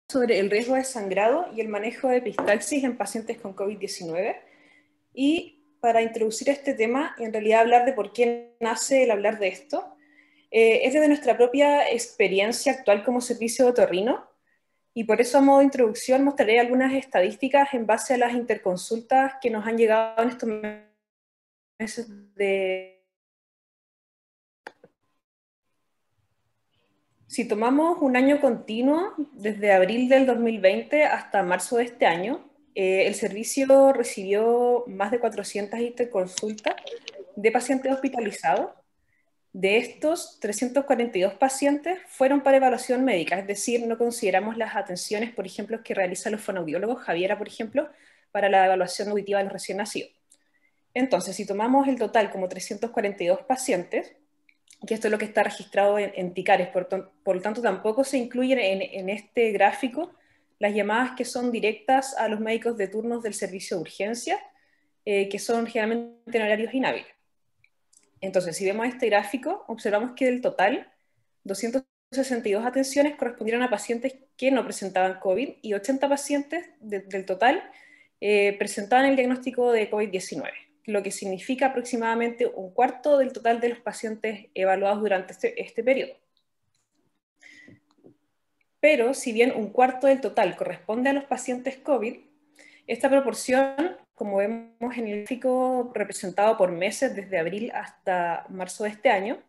sobre el riesgo de sangrado y el manejo de epistaxis en pacientes con COVID-19. Y para introducir este tema, y en realidad hablar de por qué nace el hablar de esto, es desde nuestra propia experiencia actual como servicio de otorrino, y por eso a modo de introducción mostraré algunas estadísticas en base a las interconsultas que nos han llegado en estos meses de... Si tomamos un año continuo, desde abril del 2020 hasta marzo de este año, el servicio recibió más de 400 interconsultas de pacientes hospitalizados. De estos, 342 pacientes fueron para evaluación médica, es decir, no consideramos las atenciones, por ejemplo, que realizan los fonoaudiólogos, Javiera, por ejemplo, para la evaluación auditiva de los recién nacidos. Entonces, si tomamos el total como 342 pacientes, que esto es lo que está registrado en TICARES, por lo tanto tampoco se incluyen en este gráfico las llamadas que son directas a los médicos de turnos del servicio de urgencia, que son generalmente en horarios inhábiles. Entonces, si vemos este gráfico, observamos que del total, 262 atenciones correspondieron a pacientes que no presentaban COVID y 80 pacientes del total presentaban el diagnóstico de COVID-19, lo que significa aproximadamente un cuarto del total de los pacientes evaluados durante este periodo. Pero si bien un cuarto del total corresponde a los pacientes COVID, esta proporción, como vemos en el gráfico representado por meses desde abril hasta marzo de este año,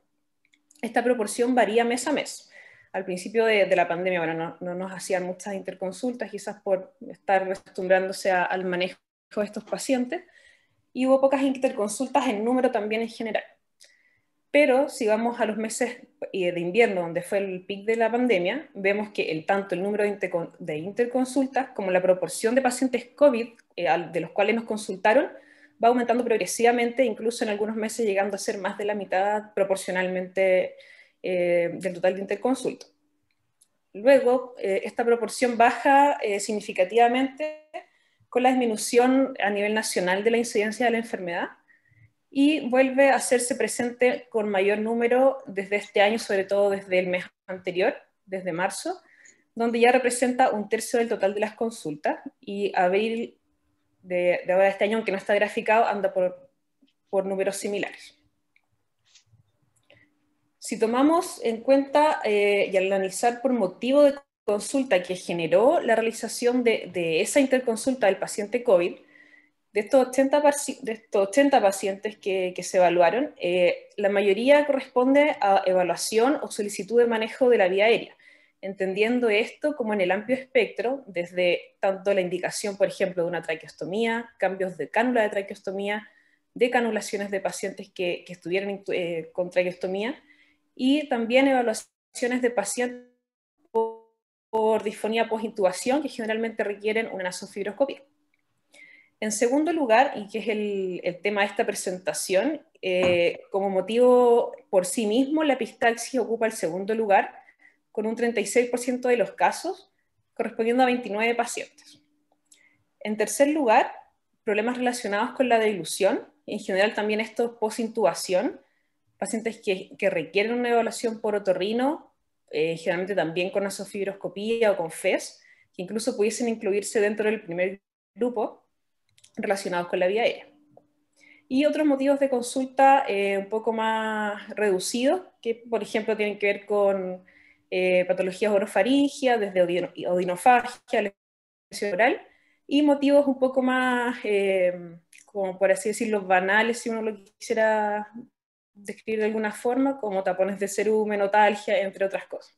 esta proporción varía mes a mes. Al principio de la pandemia, bueno, no nos hacían muchas interconsultas, quizás por estar acostumbrándose al manejo de estos pacientes, y hubo pocas interconsultas en número también en general. Pero si vamos a los meses de invierno, donde fue el pic de la pandemia, vemos que tanto el número de interconsultas como la proporción de pacientes COVID de los cuales nos consultaron va aumentando progresivamente, incluso en algunos meses llegando a ser más de la mitad proporcionalmente del total de interconsultas. Luego, esta proporción baja significativamente con la disminución a nivel nacional de la incidencia de la enfermedad, y vuelve a hacerse presente con mayor número desde este año, sobre todo desde el mes anterior, desde marzo, donde ya representa un tercio del total de las consultas, y abril de ahora de este año, aunque no está graficado, anda por números similares. Si tomamos en cuenta y al analizar por motivo de consulta que generó la realización de esa interconsulta del paciente COVID, de estos 80 pacientes que se evaluaron, la mayoría corresponde a evaluación o solicitud de manejo de la vía aérea, entendiendo esto como en el amplio espectro, desde tanto la indicación, por ejemplo, de una traqueostomía, cambios de cánula de traqueostomía, de canulaciones de pacientes que estuvieron con traqueostomía, y también evaluaciones de pacientes por disfonía post-intubación, que generalmente requieren una nasofibroscopia. En segundo lugar, y que es el tema de esta presentación, como motivo por sí mismo, la epistaxis ocupa el segundo lugar, con un 36% de los casos, correspondiendo a 29 pacientes. En tercer lugar, problemas relacionados con la dilución, en general también esto post-intubación, pacientes que requieren una evaluación por otorrino, generalmente también con nasofibroscopía o con FES, que incluso pudiesen incluirse dentro del primer grupo, relacionados con la vía aérea. Y otros motivos de consulta un poco más reducidos, que por ejemplo tienen que ver con patologías orofaringias, desde odinofagia, lesión oral, y motivos un poco más, como por así decirlo, banales, si uno lo quisiera describir de alguna forma, como tapones de cerumen, notalgia, entre otras cosas.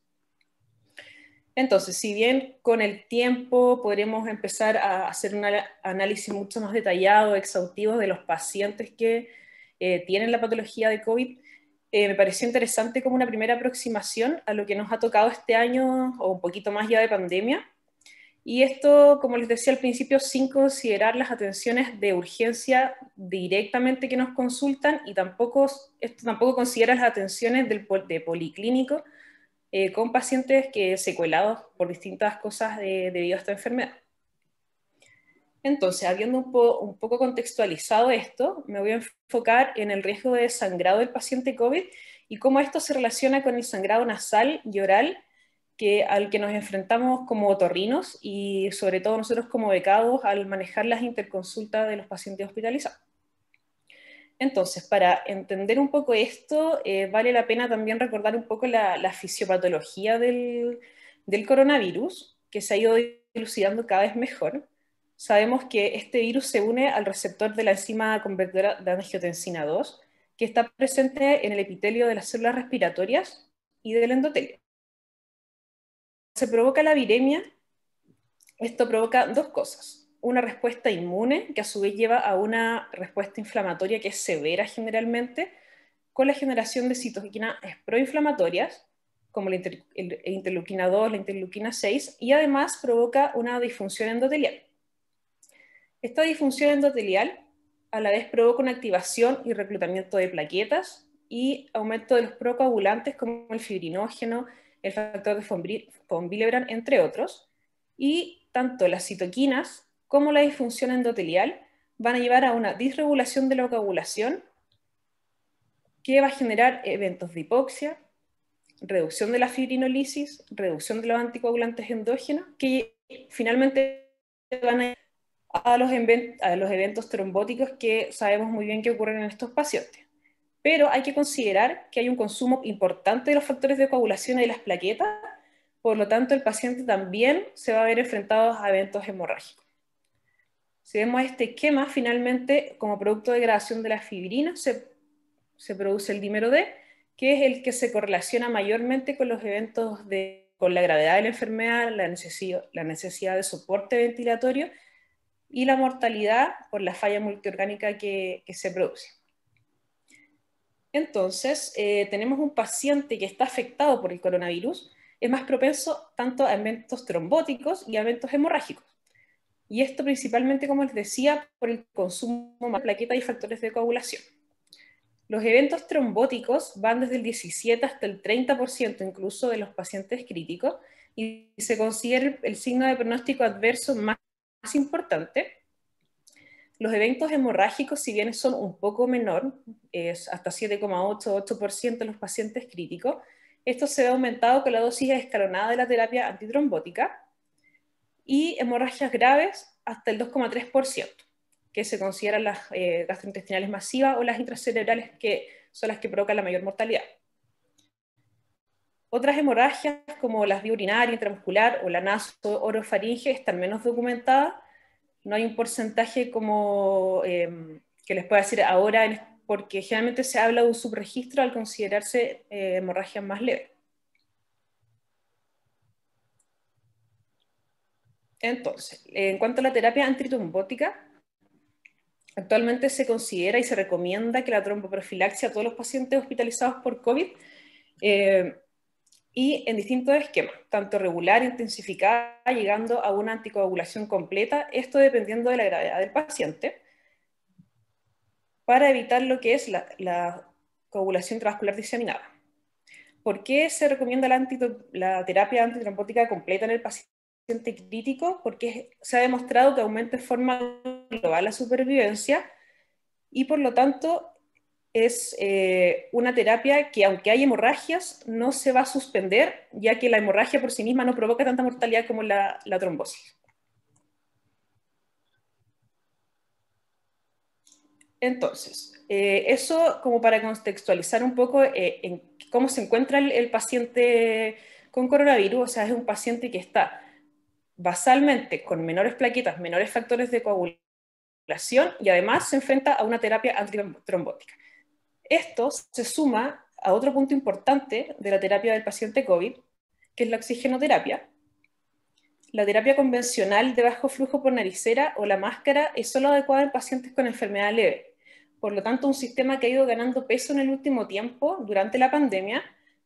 Entonces, si bien con el tiempo podremos empezar a hacer un análisis mucho más detallado, exhaustivo de los pacientes que tienen la patología de COVID, me pareció interesante como una primera aproximación a lo que nos ha tocado este año, o un poquito más ya de pandemia. Y esto, como les decía al principio, sin considerar las atenciones de urgencia directamente que nos consultan, y esto tampoco considera las atenciones de policlínico, con pacientes secuelados por distintas cosas debido a esta enfermedad. Entonces, habiendo un poco contextualizado esto, me voy a enfocar en el riesgo de sangrado del paciente COVID y cómo esto se relaciona con el sangrado nasal y oral al que nos enfrentamos como otorrinos y sobre todo nosotros como becados al manejar las interconsultas de los pacientes hospitalizados. Entonces, para entender un poco esto, vale la pena también recordar un poco la fisiopatología del coronavirus, que se ha ido dilucidando cada vez mejor. Sabemos que este virus se une al receptor de la enzima convertidora de angiotensina 2, que está presente en el epitelio de las células respiratorias y del endotelio. Se provoca la viremia. Esto provoca dos cosas: una respuesta inmune, que a su vez lleva a una respuesta inflamatoria que es severa generalmente, con la generación de citoquinas proinflamatorias, como la interleuquina 2, la interleuquina 6, y además provoca una disfunción endotelial. Esta disfunción endotelial a la vez provoca una activación y reclutamiento de plaquetas y aumento de los procoagulantes como el fibrinógeno, el factor de von Willebrand, entre otros, y tanto las citoquinas como la disfunción endotelial van a llevar a una disregulación de la coagulación que va a generar eventos de hipoxia, reducción de la fibrinolisis, reducción de los anticoagulantes endógenos, que finalmente van a los eventos trombóticos que sabemos muy bien que ocurren en estos pacientes. Pero hay que considerar que hay un consumo importante de los factores de coagulación y de las plaquetas, por lo tanto el paciente también se va a ver enfrentado a eventos hemorrágicos. Si vemos este esquema, finalmente, como producto de degradación de la fibrina, se produce el dímero D, que es el que se correlaciona mayormente con los eventos con la gravedad de la enfermedad, la necesidad de soporte ventilatorio y la mortalidad por la falla multiorgánica que se produce. Entonces, tenemos un paciente que está afectado por el coronavirus, es más propenso tanto a eventos trombóticos y a eventos hemorrágicos. Y esto principalmente, como les decía, por el consumo de plaquetas y factores de coagulación. Los eventos trombóticos van desde el 17 hasta el 30% incluso de los pacientes críticos y se considera el signo de pronóstico adverso más importante. Los eventos hemorrágicos, si bien son un poco menor, es hasta 7,8% de los pacientes críticos, esto se ve aumentado con la dosis escalonada de la terapia antitrombótica, y hemorragias graves hasta el 2,3%, que se consideran las gastrointestinales masivas o las intracerebrales, que son las que provocan la mayor mortalidad. Otras hemorragias, como las vía urinaria, intramuscular o la naso-orofaringe, están menos documentadas. No hay un porcentaje como que les pueda decir ahora, porque generalmente se habla de un subregistro al considerarse hemorragias más leves. Entonces, en cuanto a la terapia antitrombótica, actualmente se considera y se recomienda que la tromboprofilaxia a todos los pacientes hospitalizados por COVID y en distintos esquemas, tanto regular, intensificada, llegando a una anticoagulación completa, esto dependiendo de la gravedad del paciente, para evitar lo que es la coagulación intravascular diseminada. ¿Por qué se recomienda la terapia antitrombótica completa en el paciente crítico? Porque se ha demostrado que aumenta de forma global la supervivencia y por lo tanto es una terapia que, aunque hay hemorragias, no se va a suspender, ya que la hemorragia por sí misma no provoca tanta mortalidad como la trombosis. Entonces, eso como para contextualizar un poco en cómo se encuentra el paciente con coronavirus. O sea, es un paciente que está basalmente con menores plaquetas, menores factores de coagulación y además se enfrenta a una terapia antitrombótica. Esto se suma a otro punto importante de la terapia del paciente COVID, que es la oxigenoterapia. La terapia convencional de bajo flujo por naricera o la máscara es solo adecuada en pacientes con enfermedad leve. Por lo tanto, un sistema que ha ido ganando peso en el último tiempo, durante la pandemia,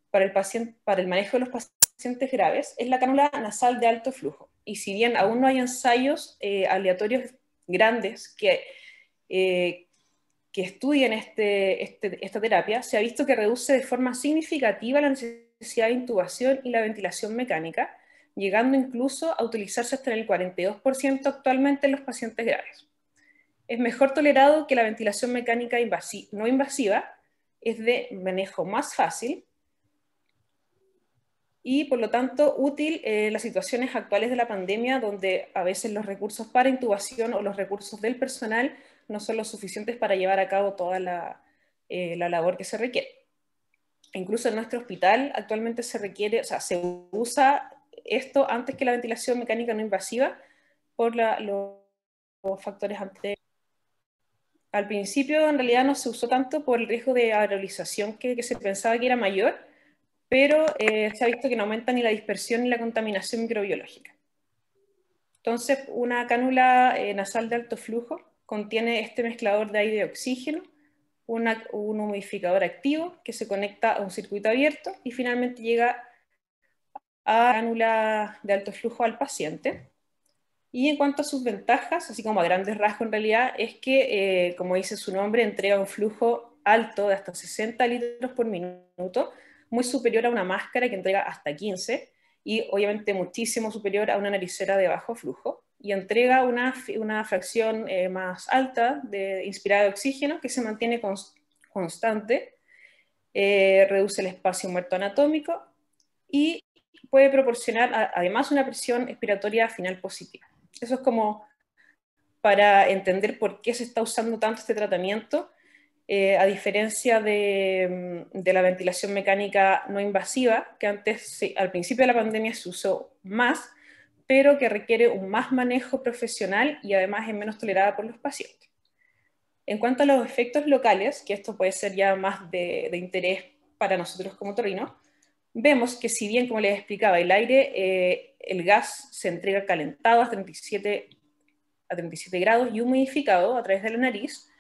para el manejo de los pacientes graves, es la cánula nasal de alto flujo. Y si bien aún no hay ensayos aleatorios grandes que estudien esta terapia, se ha visto que reduce de forma significativa la necesidad de intubación y la ventilación mecánica, llegando incluso a utilizarse hasta en el 42% actualmente en los pacientes graves. Es mejor tolerado que la ventilación mecánica no invasiva, es de manejo más fácil y por lo tanto útil en las situaciones actuales de la pandemia, donde a veces los recursos para intubación o los recursos del personal no son los suficientes para llevar a cabo toda la labor que se requiere. Incluso en nuestro hospital actualmente se requiere, o sea, se usa esto antes que la ventilación mecánica no invasiva por los factores anteriores. Al principio en realidad no se usó tanto por el riesgo de aerolización que se pensaba que era mayor, pero se ha visto que no aumenta ni la dispersión ni la contaminación microbiológica. Entonces, una cánula nasal de alto flujo contiene este mezclador de aire y oxígeno, un humidificador activo que se conecta a un circuito abierto y finalmente llega a la cánula de alto flujo al paciente. Y en cuanto a sus ventajas, así como a grandes rasgos en realidad, es que, como dice su nombre, entrega un flujo alto de hasta 60 litros por minuto, muy superior a una máscara que entrega hasta 15, y obviamente muchísimo superior a una naricera de bajo flujo, y entrega una fracción más alta de inspirada de oxígeno que se mantiene constante, reduce el espacio muerto anatómico y puede proporcionar además una presión expiratoria final positiva. Eso es como para entender por qué se está usando tanto este tratamiento, a diferencia de la ventilación mecánica no invasiva, que antes, sí, al principio de la pandemia se usó más, pero que requiere un más manejo profesional y además es menos tolerada por los pacientes. En cuanto a los efectos locales, que esto puede ser ya más de interés para nosotros como otorrinos, vemos que si bien, como les explicaba, el aire, el gas se entrega calentado a 37 grados y humidificado a través de la nariz,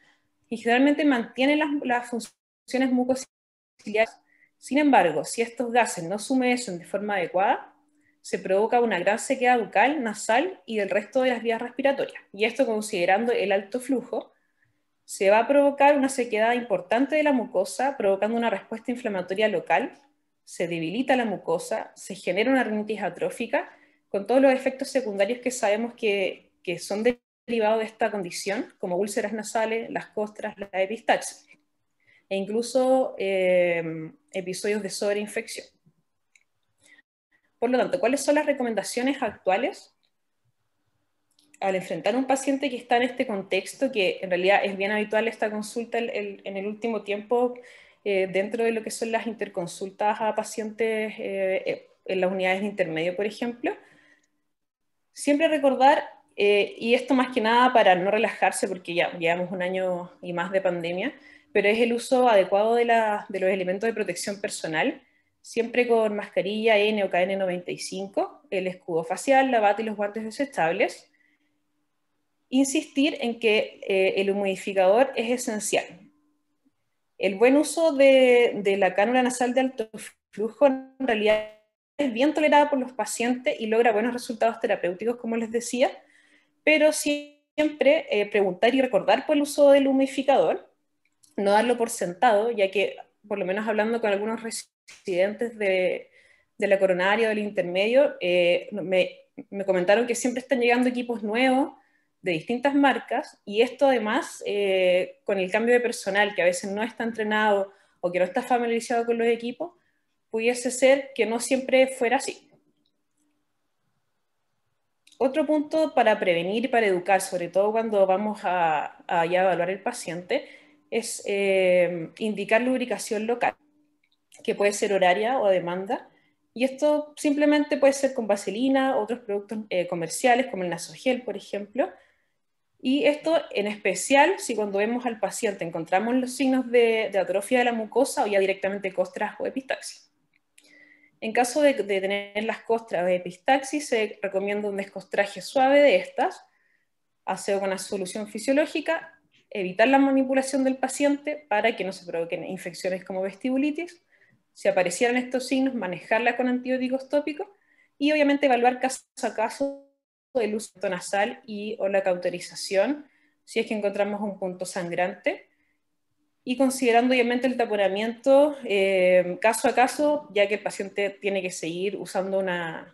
y generalmente mantiene las funciones mucociliares. Sin embargo, si estos gases no se humedecen de forma adecuada, se provoca una gran sequedad bucal, nasal y del resto de las vías respiratorias. Y esto considerando el alto flujo, se va a provocar una sequedad importante de la mucosa, provocando una respuesta inflamatoria local, se debilita la mucosa, se genera una rinitis atrófica, con todos los efectos secundarios que sabemos que son derivados de esta condición, como úlceras nasales, las costras, la epistaxis, e incluso episodios de sobreinfección. Por lo tanto, ¿cuáles son las recomendaciones actuales al enfrentar a un paciente que está en este contexto, que en realidad es bien habitual esta consulta en el último tiempo, dentro de lo que son las interconsultas a pacientes en las unidades de intermedio, por ejemplo? Siempre recordar, y esto más que nada para no relajarse, porque ya llevamos un año y más de pandemia, pero es el uso adecuado de los elementos de protección personal, siempre con mascarilla N o KN95, el escudo facial, la bata y los guantes desechables. Insistir en que el humidificador es esencial. El buen uso de la cánula nasal de alto flujo en realidad es bien tolerada por los pacientes y logra buenos resultados terapéuticos, como les decía, pero siempre preguntar y recordar por el uso del humidificador, no darlo por sentado, ya que, por lo menos hablando con algunos residentes de la coronaria o del intermedio, me comentaron que siempre están llegando equipos nuevos de distintas marcas, y esto además, con el cambio de personal, que a veces no está entrenado o que no está familiarizado con los equipos, pudiese ser que no siempre fuera así. Otro punto para prevenir y para educar, sobre todo cuando vamos a ya evaluar el paciente, es indicar lubricación local, que puede ser horaria o a demanda, y esto simplemente puede ser con vaselina, otros productos comerciales como el nasogel, por ejemplo, y esto en especial si cuando vemos al paciente encontramos los signos de atrofia de la mucosa o ya directamente costras o epistaxis. En caso de tener las costras de epistaxis, se recomienda un descostraje suave de estas, aseo con una solución fisiológica, evitar la manipulación del paciente para que no se provoquen infecciones como vestibulitis. Si aparecieran estos signos, manejarla con antibióticos tópicos y obviamente evaluar caso a caso el uso nasal y o la cauterización si es que encontramos un punto sangrante, y considerando obviamente el taponamiento caso a caso, ya que el paciente tiene que seguir usando la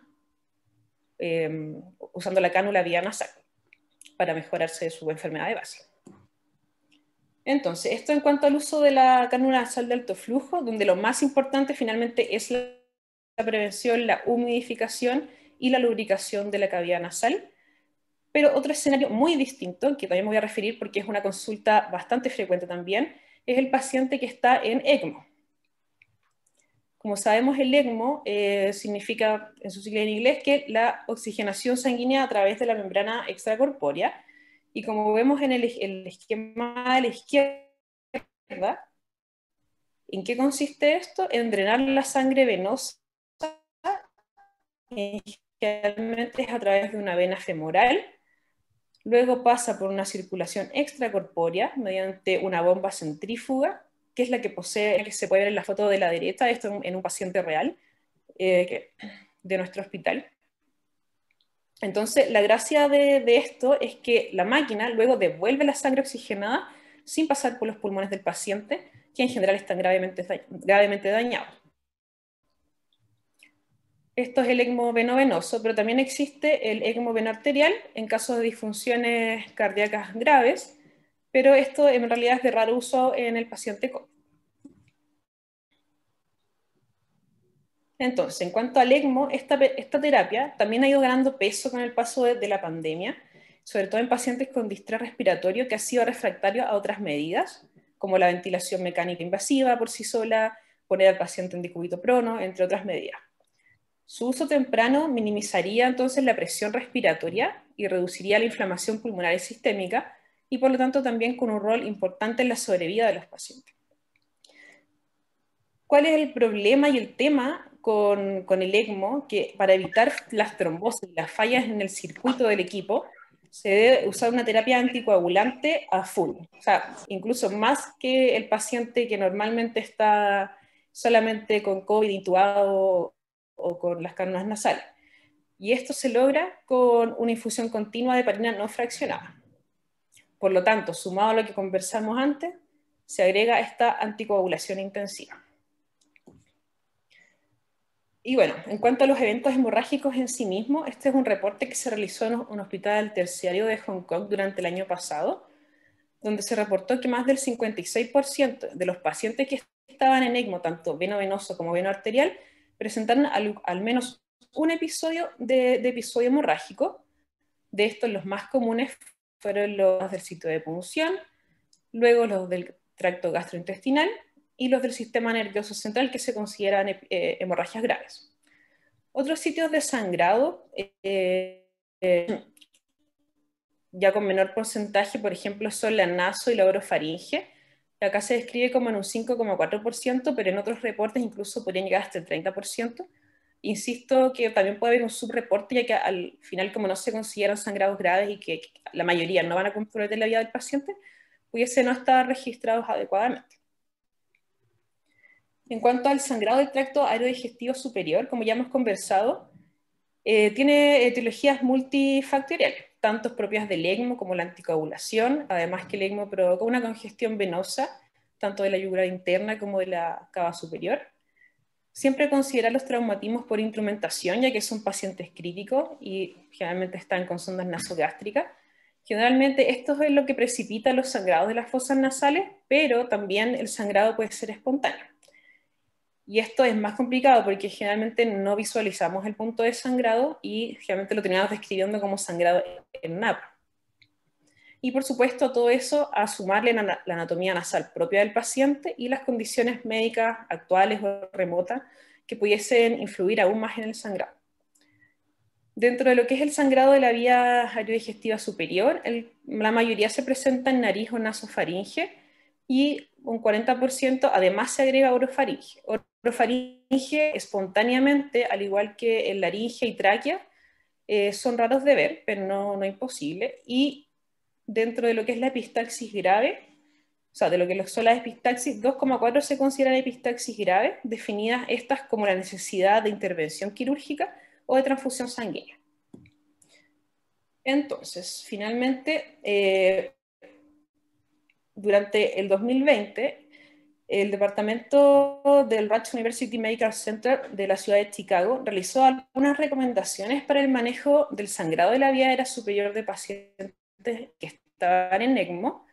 cánula vía nasal para mejorarse su enfermedad de base. Entonces, esto en cuanto al uso de la cánula nasal de alto flujo, donde lo más importante finalmente es la prevención, la humidificación y la lubricación de la cavidad nasal. Pero otro escenario muy distinto, que también me voy a referir porque es una consulta bastante frecuente también, es el paciente que está en ECMO. Como sabemos, el ECMO significa, en su sigla en inglés, que la oxigenación sanguínea a través de la membrana extracorpórea. Y como vemos en el esquema de la izquierda, ¿en qué consiste esto? En drenar la sangre venosa, generalmente es a través de una vena femoral. Luego pasa por una circulación extracorpórea mediante una bomba centrífuga, que es la que posee, que se puede ver en la foto de la derecha, esto en un paciente real de nuestro hospital. Entonces, la gracia de esto es que la máquina luego devuelve la sangre oxigenada sin pasar por los pulmones del paciente, que en general están gravemente dañados. Esto es el ECMO venovenoso, pero también existe el ECMO venoarterial en casos de disfunciones cardíacas graves, pero esto en realidad es de raro uso en el paciente COVID. Entonces, en cuanto al ECMO, esta terapia también ha ido ganando peso con el paso de la pandemia, sobre todo en pacientes con distrés respiratorio que ha sido refractario a otras medidas, como la ventilación mecánica invasiva por sí sola, poner al paciente en decúbito prono, entre otras medidas. Su uso temprano minimizaría entonces la presión respiratoria y reduciría la inflamación pulmonar y sistémica, y por lo tanto también con un rol importante en la sobrevida de los pacientes. ¿Cuál es el problema y el tema con el ECMO? Que para evitar las trombosis y las fallas en el circuito del equipo, se debe usar una terapia anticoagulante a full. O sea, incluso más que el paciente que normalmente está solamente con COVID intubado o con las cánulas nasales. Y esto se logra con una infusión continua de heparina no fraccionada. Por lo tanto, sumado a lo que conversamos antes, se agrega esta anticoagulación intensiva. Y bueno, en cuanto a los eventos hemorrágicos en sí mismos, este es un reporte que se realizó en un hospital terciario de Hong Kong durante el año pasado, donde se reportó que más del 56% de los pacientes que estaban en ECMO, tanto venovenoso como venoarterial, presentaron al menos un episodio de episodio hemorrágico. De estos, los más comunes fueron los del sitio de punción, luego los del tracto gastrointestinal y los del sistema nervioso central, que se consideran hemorragias graves. Otros sitios de sangrado, ya con menor porcentaje, por ejemplo, son la naso y la orofaringe. Acá se describe como en un 5,4%, pero en otros reportes incluso podrían llegar hasta el 30%. Insisto que también puede haber un subreporte, ya que al final, como no se consideran sangrados graves y que la mayoría no van a comprometer la vida del paciente, pudiese no estar registrados adecuadamente. En cuanto al sangrado del tracto aerodigestivo superior, como ya hemos conversado, tiene etiologías multifactoriales, tanto propias del ECMO como la anticoagulación, además que el ECMO provoca una congestión venosa, tanto de la yugular interna como de la cava superior. Siempre considerar los traumatismos por instrumentación, ya que son pacientes críticos y generalmente están con sondas nasogástricas. Generalmente esto es lo que precipita los sangrados de las fosas nasales, pero también el sangrado puede ser espontáneo. Y esto es más complicado porque generalmente no visualizamos el punto de sangrado y generalmente lo terminamos describiendo como sangrado en napa. Y por supuesto todo eso a sumarle la anatomía nasal propia del paciente y las condiciones médicas actuales o remotas que pudiesen influir aún más en el sangrado. Dentro de lo que es el sangrado de la vía aerodigestiva superior, la mayoría se presenta en nariz o nasofaringe y un 40% además se agrega orofaringe. Orofaringe espontáneamente, al igual que el laringe y tráquea, son raros de ver, pero no imposible. Y dentro de lo que es la epistaxis grave, o sea, de lo que son las epistaxis, 2,4 se consideran epistaxis graves, definidas estas como la necesidad de intervención quirúrgica o de transfusión sanguínea. Entonces, finalmente, durante el 2020, el departamento del Rush University Medical Center de la ciudad de Chicago realizó algunas recomendaciones para el manejo del sangrado de la vía aérea superior de pacientes que estaban en ECMO,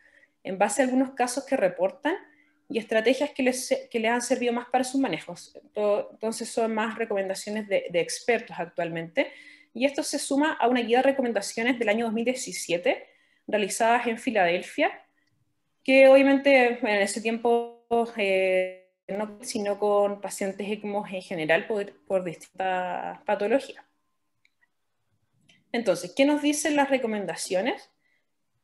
en base a algunos casos que reportan y estrategias que les han servido más para sus manejos. Entonces son más recomendaciones de expertos actualmente, y esto se suma a una guía de recomendaciones del año 2017, realizadas en Filadelfia, que obviamente bueno, en ese tiempo no, sino con pacientes ECMO en general por distintas patologías. Entonces, ¿qué nos dicen las recomendaciones?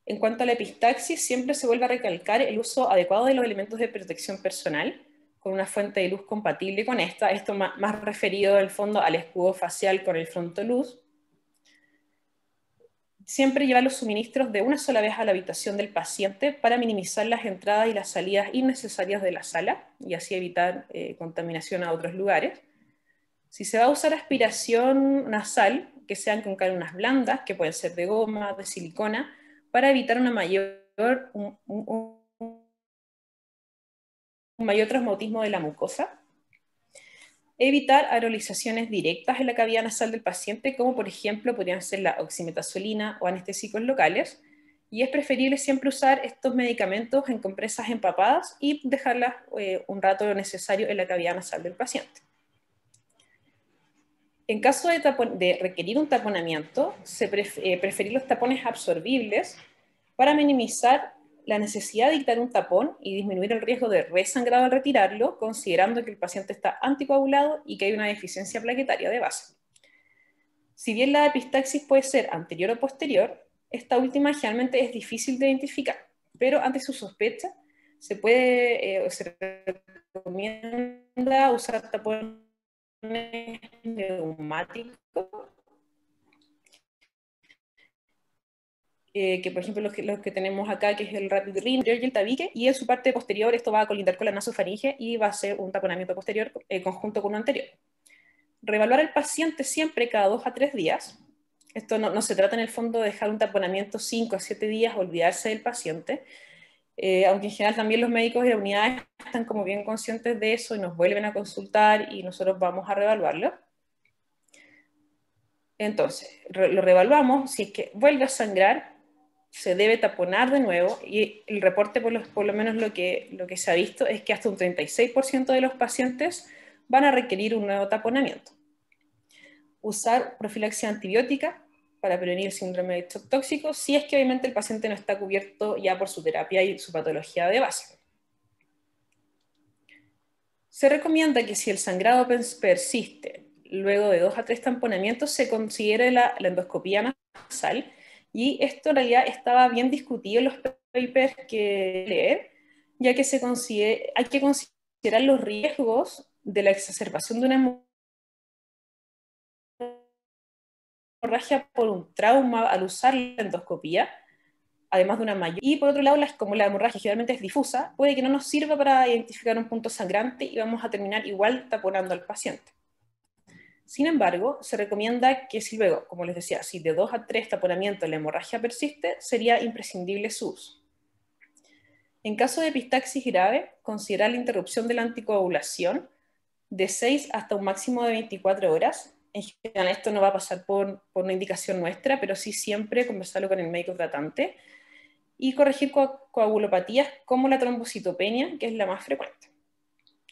En cuanto a la epistaxis, siempre se vuelve a recalcar el uso adecuado de los elementos de protección personal, con una fuente de luz compatible con esta, esto más referido al fondo al escudo facial con el frontoluz. Siempre llevar los suministros de una sola vez a la habitación del paciente para minimizar las entradas y las salidas innecesarias de la sala y así evitar contaminación a otros lugares. Si se va a usar aspiración nasal, que sean con cánulas blandas, que pueden ser de goma, de silicona, para evitar un mayor traumatismo de la mucosa. Evitar aerolizaciones directas en la cavidad nasal del paciente, como por ejemplo podrían ser la oximetazolina o anestésicos locales, y es preferible siempre usar estos medicamentos en compresas empapadas y dejarlas un rato necesario en la cavidad nasal del paciente. En caso de requerir un taponamiento, preferir los tapones absorbibles para minimizar la necesidad de dictar un tapón y disminuir el riesgo de resangrado al retirarlo, considerando que el paciente está anticoagulado y que hay una deficiencia plaquetaria de base. Si bien la epistaxis puede ser anterior o posterior, esta última generalmente es difícil de identificar, pero ante su sospecha se recomienda usar tapones neumáticos, que por ejemplo los que tenemos acá, que es el Rapid Rin y el tabique, y en su parte posterior esto va a colindar con la nasofaringe y va a ser un taponamiento posterior conjunto con uno anterior. Reevaluar al paciente siempre cada 2 a 3 días. Esto no se trata en el fondo de dejar un taponamiento 5 a 7 días, olvidarse del paciente, aunque en general también los médicos de la unidad están como bien conscientes de eso y nos vuelven a consultar y nosotros vamos a reevaluarlo. Entonces, lo reevaluamos, si es que vuelve a sangrar, se debe taponar de nuevo, y el reporte, por lo menos lo que se ha visto, es que hasta un 36% de los pacientes van a requerir un nuevo taponamiento. Usar profilaxia antibiótica para prevenir el síndrome de shock tóxico, si es que obviamente el paciente no está cubierto ya por su terapia y su patología de base. Se recomienda que si el sangrado persiste luego de 2 a 3 tamponamientos, se considere la endoscopía nasal, y esto en realidad estaba bien discutido en los papers que leer, ya que hay que considerar los riesgos de la exacerbación de una hemorragia por un trauma al usar la endoscopía, además de una mayor. Y por otro lado, como la hemorragia generalmente es difusa, puede que no nos sirva para identificar un punto sangrante y vamos a terminar igual taponando al paciente. Sin embargo, se recomienda que si luego, como les decía, si de 2 a 3 taponamientos la hemorragia persiste, sería imprescindible su uso. En caso de epistaxis grave, considerar la interrupción de la anticoagulación de 6 hasta un máximo de 24 horas. En general esto no va a pasar por una indicación nuestra, pero sí siempre conversarlo con el médico tratante, y corregir coagulopatías como la trombocitopenia, que es la más frecuente.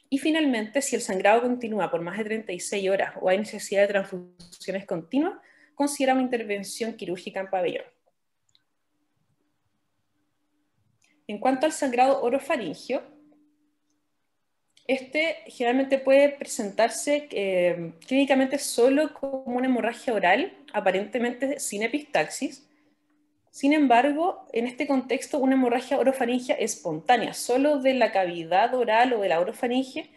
Y finalmente, si el sangrado continúa por más de 36 horas o hay necesidad de transfusiones continuas, considera una intervención quirúrgica en pabellón. En cuanto al sangrado orofaringio, este generalmente puede presentarse clínicamente solo como una hemorragia oral, aparentemente sin epistaxis. Sin embargo, en este contexto, una hemorragia orofaringea espontánea, solo de la cavidad oral o de la orofaringe,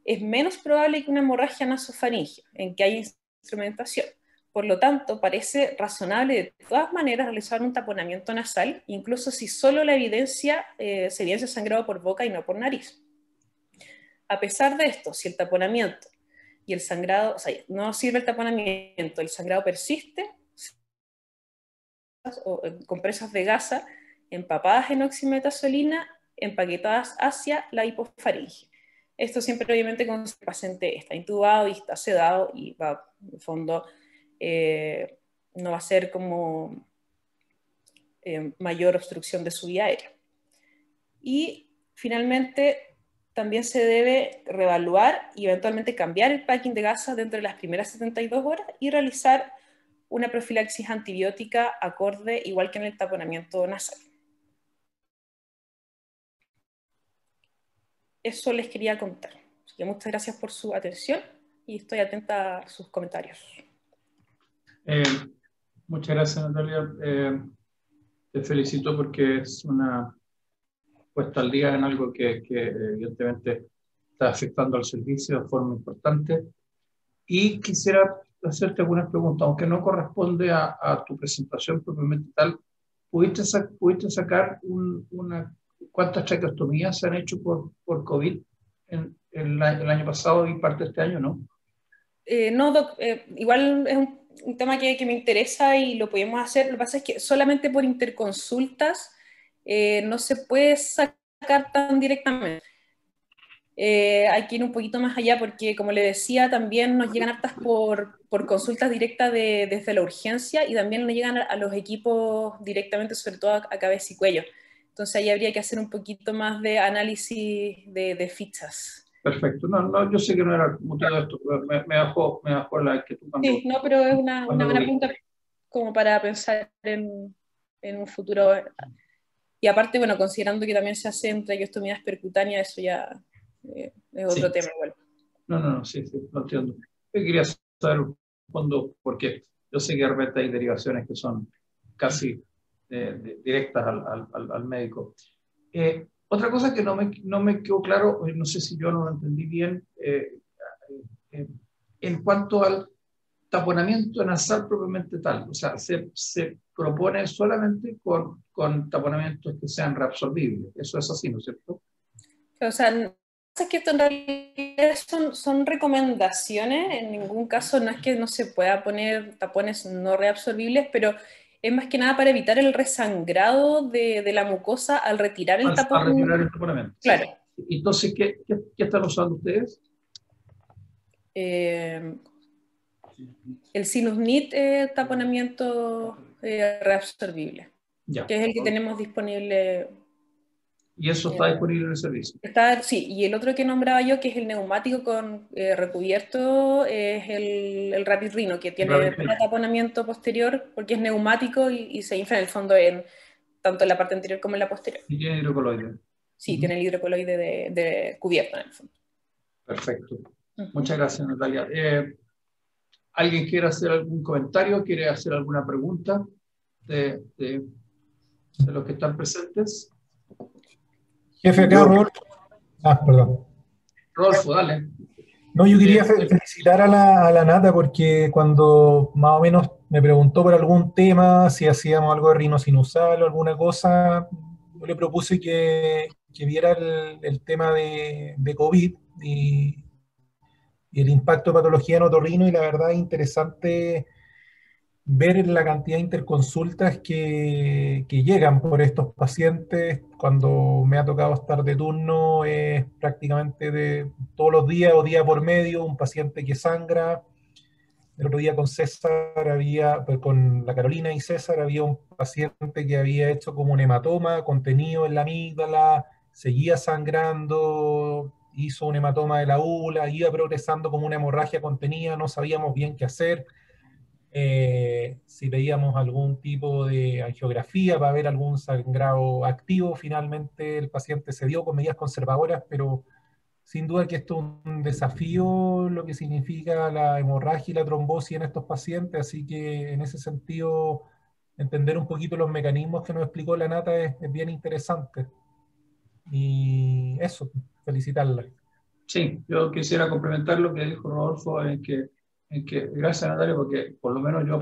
es menos probable que una hemorragia nasofaringea, en que hay instrumentación. Por lo tanto, parece razonable de todas maneras realizar un taponamiento nasal, incluso si solo la evidencia se evidencia sangrado por boca y no por nariz. A pesar de esto, si el taponamiento y el sangrado, o sea, no sirve el taponamiento, el sangrado persiste, o compresas de gasa empapadas en oximetazolina, empaquetadas hacia la hipofaringe. Esto siempre obviamente cuando el paciente está intubado y está sedado y va, en el fondo, no va a ser como mayor obstrucción de su vía aérea. Y finalmente, también se debe reevaluar y eventualmente cambiar el packing de gasas dentro de las primeras 72 horas y realizar una profilaxis antibiótica acorde, igual que en el taponamiento nasal. Eso les quería contar. Así que muchas gracias por su atención y estoy atenta a sus comentarios. Muchas gracias, Natalia. Te felicito porque es una puesta al día en algo que evidentemente está afectando al servicio de forma importante. Y quisiera hacerte algunas preguntas, aunque no corresponde a tu presentación propiamente tal. ¿Pudiste sacar cuántas traqueostomías se han hecho por COVID el año pasado y parte de este año, no? No, Doc, igual es un tema que me interesa y lo podemos hacer. Lo que pasa es que solamente por interconsultas no se puede sacar tan directamente. Hay que ir un poquito más allá porque, como le decía, también nos llegan hartas por consultas directas desde la urgencia y también nos llegan a los equipos directamente, sobre todo a cabeza y cuello. Entonces ahí habría que hacer un poquito más de análisis de fichas. Perfecto. No, yo sé que no era el motivo de esto, pero me bajó la que tú Sí, no, pero es una cuando lo buena vi. pregunta como para pensar en un futuro. Y aparte, bueno, considerando que también se hace en traqueostomías percutáneas, eso ya es otro Sí. tema igual. No, sí, lo entiendo. Yo quería saber un fondo, porque yo sé que de repente hay derivaciones que son casi directas al médico. Otra cosa que no me quedó claro, no sé si yo no lo entendí bien, eh, en cuanto al taponamiento nasal propiamente tal, o sea, se propone solamente con taponamientos que sean reabsorbibles. Eso es así, ¿no es cierto? O sea, es que esto en realidad son recomendaciones, en ningún caso no es que no se pueda poner tapones no reabsorbibles, pero es más que nada para evitar el resangrado de la mucosa al retirar el A retirar tapón. el taponamiento. Claro. Entonces, ¿qué están usando ustedes? El Sinus-Nit taponamiento reabsorbible, Ya. que es el que tenemos disponible. Y eso está disponible en el servicio. Sí, y el otro que nombraba yo, que es el neumático con recubierto, es el Rapid Rhino, que tiene taponamiento posterior porque es neumático y se infla en el fondo tanto en la parte anterior como en la posterior. Y tiene hidrocoloide. Sí, tiene el hidrocoloide de cubierto en el fondo. Perfecto. Muchas gracias, Natalia. ¿Alguien quiere hacer algún comentario? ¿Quiere hacer alguna pregunta de los que están presentes? Jefe, acá, Rodolfo. Perdón. Rodolfo, dale. No, yo quería felicitar a la Nata porque cuando más o menos me preguntó por algún tema, si hacíamos algo de rinosinusal o alguna cosa, yo le propuse que viera el tema de COVID y el impacto de patología en otorrino, y la verdad es interesante ver la cantidad de interconsultas que llegan por estos pacientes. Cuando me ha tocado estar de turno, es prácticamente de todos los días o día por medio, un paciente que sangra. El otro día con César pues con la Carolina y César había un paciente que había hecho como un hematoma contenido en la amígdala, seguía sangrando, hizo un hematoma de la úvula, iba progresando como una hemorragia contenida, no sabíamos bien qué hacer. Si veíamos algún tipo de angiografía para ver algún sangrado activo, finalmente el paciente se dio con medidas conservadoras, pero sin duda que esto es un desafío, lo que significa la hemorragia y la trombosis en estos pacientes, así que en ese sentido, entender un poquito los mecanismos que nos explicó la Nata es bien interesante. Y eso, felicitarla. Sí, yo quisiera complementar lo que dijo Rodolfo en que gracias, Natalia, porque por lo menos yo